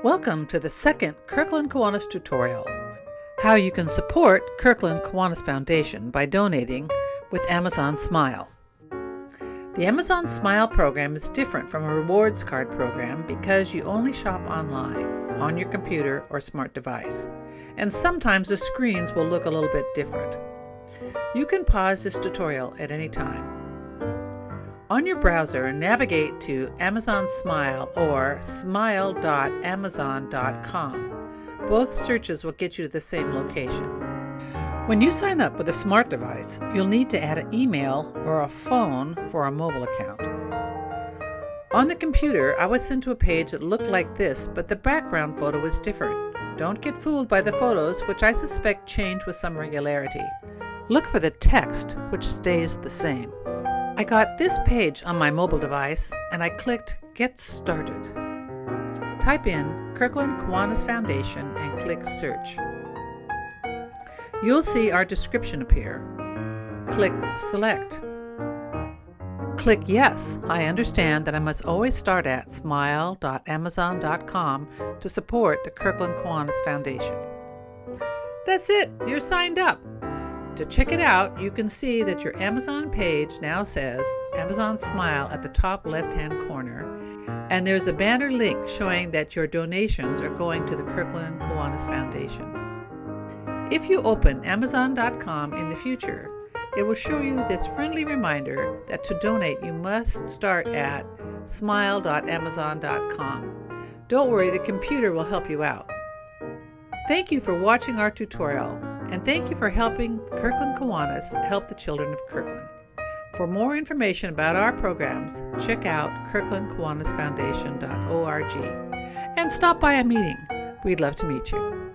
Welcome to the second Kirkland Kiwanis tutorial, how you can support Kirkland Kiwanis Foundation by donating with Amazon Smile. The Amazon Smile program is different from a rewards card program because you only shop online, on your computer or smart device, and sometimes the screens will look a little bit different. You can pause this tutorial at any time. On your browser, navigate to Amazon Smile or smile.amazon.com. Both searches will get you to the same location. When you sign up with a smart device, you'll need to add an email or a phone for a mobile account. On the computer, I was sent to a page that looked like this, but the background photo is different. Don't get fooled by the photos, which I suspect change with some regularity. Look for the text, which stays the same. I got this page on my mobile device and I clicked Get Started. Type in Kirkland Kiwanis Foundation and click Search. You'll see our description appear. Click Select. Click Yes, I understand that I must always start at smile.amazon.com to support the Kirkland Kiwanis Foundation. That's it, you're signed up. To check it out, you can see that your Amazon page now says Amazon Smile at the top left-hand corner, and there's a banner link showing that your donations are going to the Kirkland Kiwanis Foundation. If you open Amazon.com in the future, it will show you this friendly reminder that to donate you must start at smile.amazon.com. Don't worry, the computer will help you out. Thank you for watching our tutorial. And thank you for helping Kirkland Kiwanis help the children of Kirkland. For more information about our programs, check out kirklandkiwanisfoundation.org and stop by a meeting. We'd love to meet you.